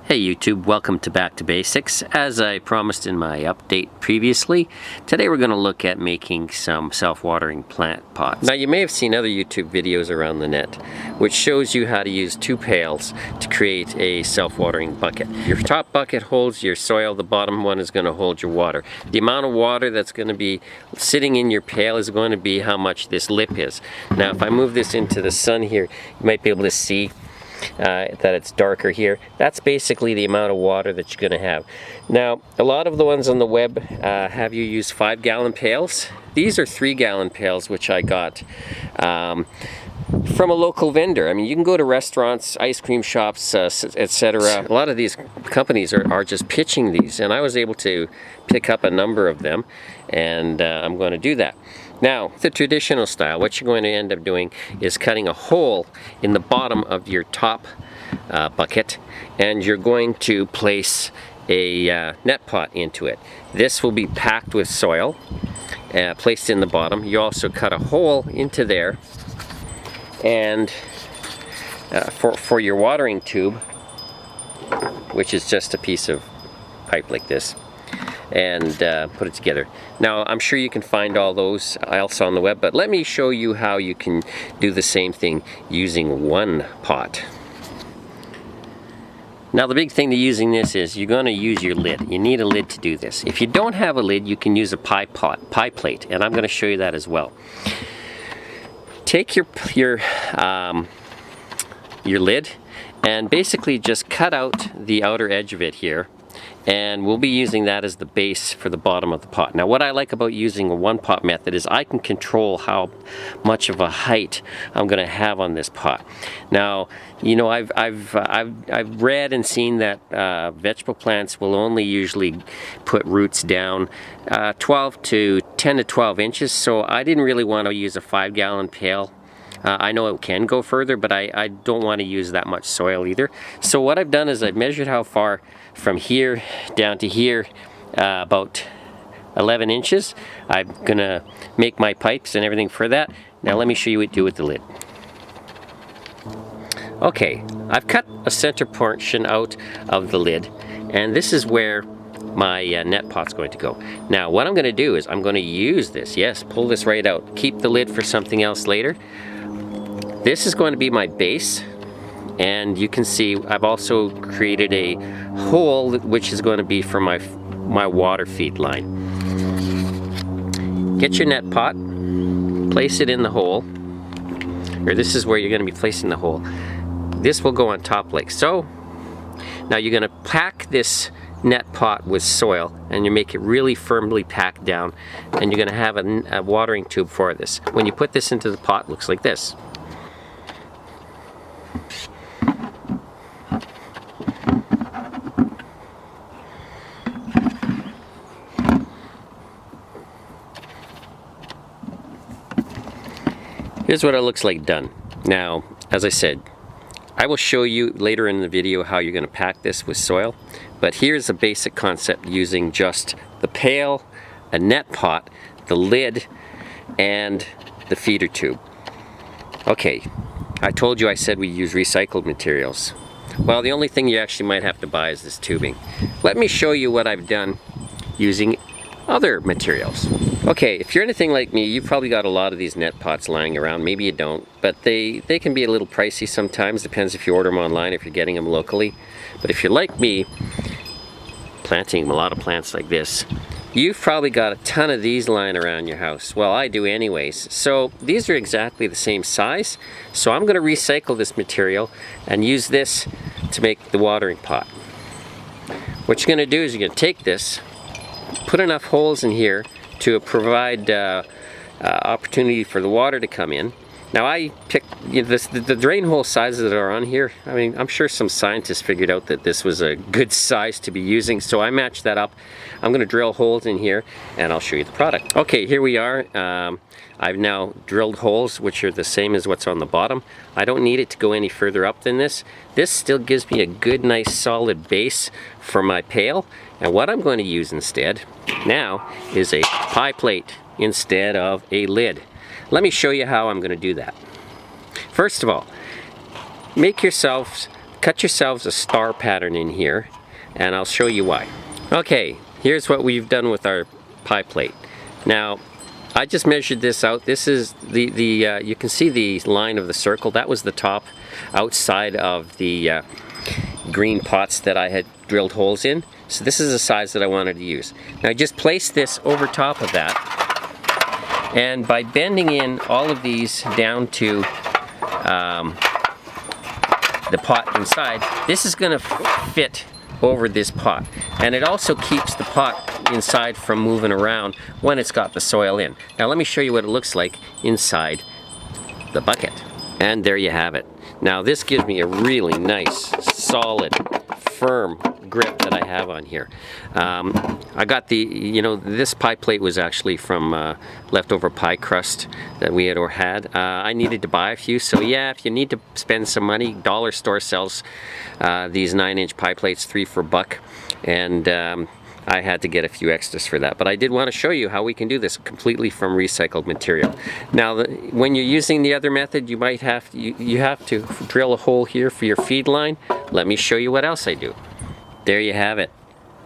Hey YouTube, welcome to Back to Basics. As I promised in my update previously, today we're going to look at making some self-watering plant pots. Now you may have seen other YouTube videos around the net which shows you how to use two pails to create a self-watering bucket. Your top bucket holds your soil, the bottom one is going to hold your water. The amount of water that's going to be sitting in your pail is going to be how much this lip is. Now if I move this into the sun here, you might be able to see that it's darker here. That's basically the amount of water that you're going to have. Now a lot of the ones on the web have you use 5-gallon pails. These are 3-gallon pails which I got from a local vendor. I mean, you can go to restaurants, ice cream shops, etc. A lot of these companies are just pitching these, and I was able to pick up a number of them, and I'm going to do that. Now, the traditional style, what you're going to end up doing is cutting a hole in the bottom of your top bucket, and you're going to place a net pot into it. This will be packed with soil, placed in the bottom. You also cut a hole into there, and for your watering tube, which is just a piece of pipe like this, and put it together. Now I'm sure you can find all those else on the web, but let me show you how you can do the same thing using one pot. Now the big thing to using this is you're going to use your lid. You need a lid to do this. If you don't have a lid, you can use a pie plate, and I'm going to show you that as well. Take your lid and basically just cut out the outer edge of it here, and we'll be using that as the base for the bottom of the pot. Now what I like about using a one pot method is I can control how much of a height I'm going to have on this pot. Now, you know, I've read and seen that vegetable plants will only usually put roots down 10 to 12 inches, so I didn't really want to use a 5-gallon pail. I know it can go further, but I don't want to use that much soil either. So what I've done is I've measured how far from here down to here, about 11 inches. I'm going to make my pipes and everything for that. Now let me show you what to do with the lid. Okay, I've cut a center portion out of the lid, and this is where my net pot's going to go. Now what I'm going to do is I'm going to use this. Yes, pull this right out. Keep the lid for something else later. This is going to be my base, and you can see I've also created a hole which is going to be for my water feed line. Get your net pot, place it in the hole, or this is where you're going to be placing the hole. This will go on top like so. Now you're going to pack this net pot with soil, and you make it really firmly packed down, and you're going to have a watering tube for this. When you put this into the pot, it looks like this. Here's what it looks like done. Now, as I said, I will show you later in the video how you're going to pack this with soil, but here's a basic concept using just the pail, a net pot, the lid, and the feeder tube. Okay, I told you I said we use recycled materials. Well, the only thing you actually might have to buy is this tubing. Let me show you what I've done using other materials. Okay, if you're anything like me, you've probably got a lot of these net pots lying around. Maybe you don't, but they can be a little pricey sometimes. Depends if you order them online, if you're getting them locally. But if you're like me, planting a lot of plants like this, you've probably got a ton of these lying around your house. Well, I do anyways. So these are exactly the same size. So I'm going to recycle this material and use this to make the watering pot. What you're going to do is you're going to take this, put enough holes in here to provide opportunity for the water to come in. Now I picked the drain hole sizes that are on here. I mean, I'm sure some scientists figured out that this was a good size to be using, so I matched that up. I'm going to drill holes in here, and I'll show you the product. Okay, here we are. I've now drilled holes which are the same as what's on the bottom. I don't need it to go any further up than this. This still gives me a good, nice, solid base for my pail. And what I'm going to use instead now is a pie plate instead of a lid. Let me show you how I'm going to do that. First of all, make yourself cut yourselves a star pattern in here, and I'll show you why. Okay, here's what we've done with our pie plate. Now, I just measured this out. This is the you can see the line of the circle. That was the top outside of the green pots that I had drilled holes in. So this is the size that I wanted to use. Now I just place this over top of that, and by bending in all of these down to the pot inside, this is going to fit over this pot, and it also keeps the pot inside from moving around when it's got the soil in. Now let me show you what it looks like inside the bucket. And there you have it. Now this gives me a really nice, solid, firm grip that I have on here. I got the, this pie plate was actually from leftover pie crust that we had. I needed to buy a few, so yeah, if you need to spend some money, dollar store sells these 9-inch pie plates, 3 for $1, and I had to get a few extras for that. But I did want to show you how we can do this completely from recycled material. Now, when you're using the other method, you might have you have to drill a hole here for your feed line. Let me show you what else I do. There you have it.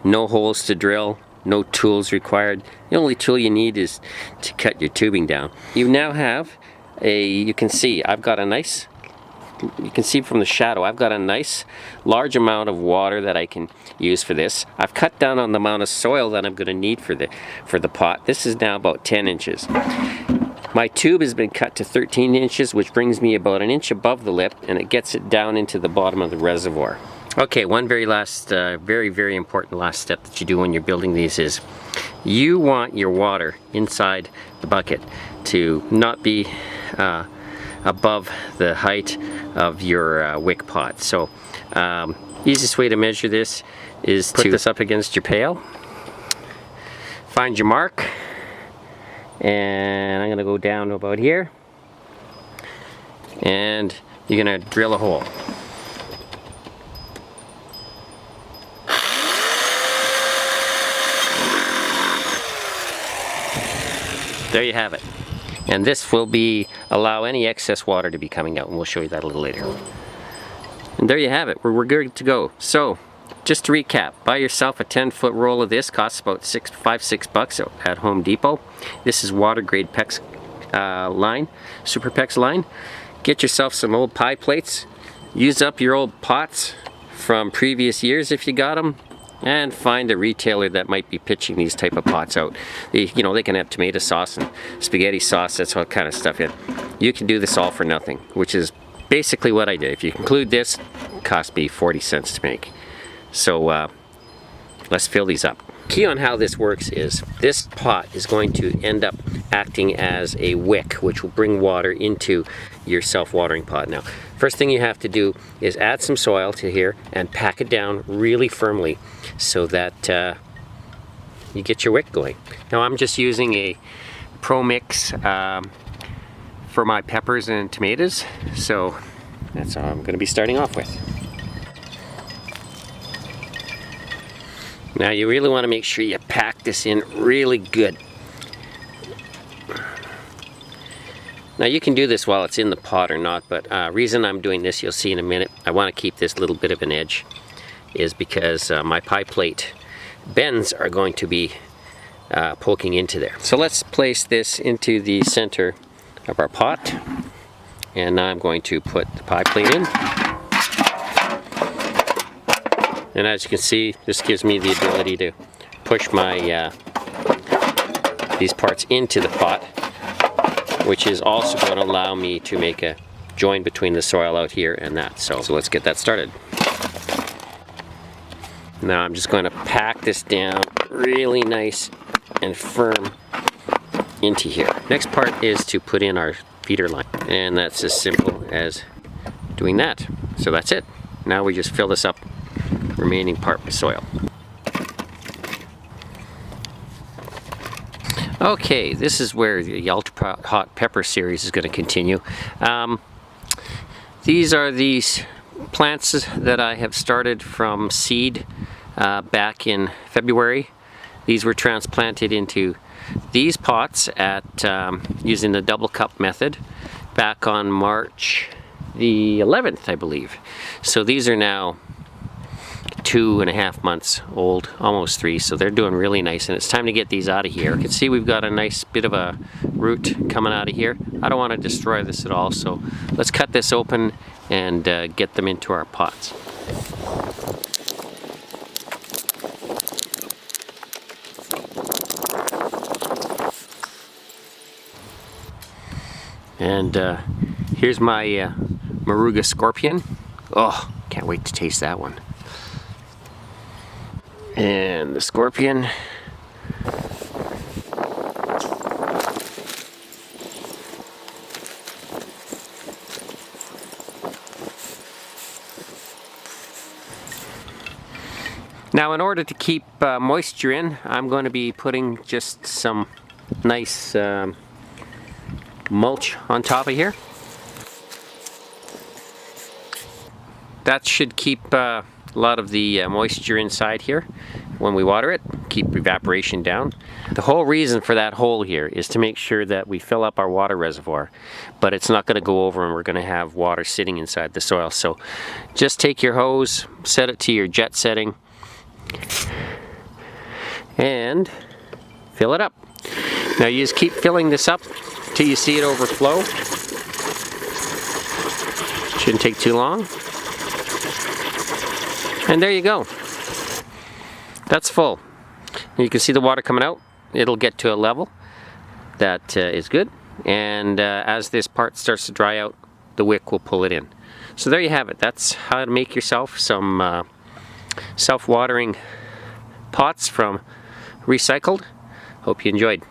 No holes to drill, no tools required. The only tool you need is to cut your tubing down. You now have you can see I've got a nice, you can see from the shadow, I've got a nice large amount of water that I can use for this. I've cut down on the amount of soil that I'm going to need for the pot. This is now about 10 inches. My tube has been cut to 13 inches, which brings me about 1 inch above the lip, and it gets it down into the bottom of the reservoir. Okay, one very last, very important last step that you do when you're building these is you want your water inside the bucket to not be above the height of your wick pot. So easiest way to measure this is to put this up against your pail, find your mark, and I'm going to go down to about here, and you're going to drill a hole. There you have it. And this will allow any excess water to be coming out, and we'll show you that a little later. And there you have it. We're good to go. So, just to recap, buy yourself a 10-foot roll of this. Costs about $5-6 at Home Depot. This is water grade PEX line, Super PEX line. Get yourself some old pie plates. Use up your old pots from previous years if you got them. And find a retailer that might be pitching these type of pots out. They can have tomato sauce and spaghetti sauce, that's what kind of stuff in. You can do this all for nothing, which is basically what I did. If you include this, it cost me 40 cents to make. So let's fill these up. Key on how this works is this pot is going to end up acting as a wick, which will bring water into your self-watering pot. Now, first thing you have to do is add some soil to here and pack it down really firmly so that you get your wick going. Now, I'm just using a Pro Mix for my peppers and tomatoes, so that's how I'm going to be starting off with. Now, you really want to make sure you pack this in really good. Now, you can do this while it's in the pot or not, but reason I'm doing this, you'll see in a minute, I want to keep this little bit of an edge, is because my pie plate bends are going to be poking into there. So let's place this into the center of our pot, and now I'm going to put the pie plate in. And as you can see, this gives me the ability to push my these parts into the pot, which is also going to allow me to make a join between the soil out here and that. So let's get that started. Now I'm just going to pack this down really nice and firm into here. Next part is to put in our feeder line, and that's as simple as doing that. So that's it. Now we just fill this up, remaining part with soil. Okay, this is where the Ultra Hot Pepper series is going to continue. These are these plants that I have started from seed back in February. These were transplanted into these pots at using the double cup method back on March the 11th, I believe. So these are now 2.5 months old, almost 3, so they're doing really nice, and it's time to get these out of here. You can see we've got a nice bit of a root coming out of here. I don't want to destroy this at all, so let's cut this open and get them into our pots. And here's my Moruga scorpion. Oh, can't wait to taste that one. And the scorpion. Now, in order to keep moisture in, I'm going to be putting just some nice mulch on top of here. That should keep a lot of the moisture inside here when we water it, keep evaporation down. The whole reason for that hole here is to make sure that we fill up our water reservoir, but it's not going to go over and we're going to have water sitting inside the soil. So just take your hose, set it to your jet setting, and fill it up. Now you just keep filling this up till you see it overflow. Shouldn't take too long. And there you go. That's full. And you can see the water coming out. It'll get to a level that is good. And as this part starts to dry out, the wick will pull it in. So there you have it. That's how to make yourself some self-watering pots from recycled. Hope you enjoyed.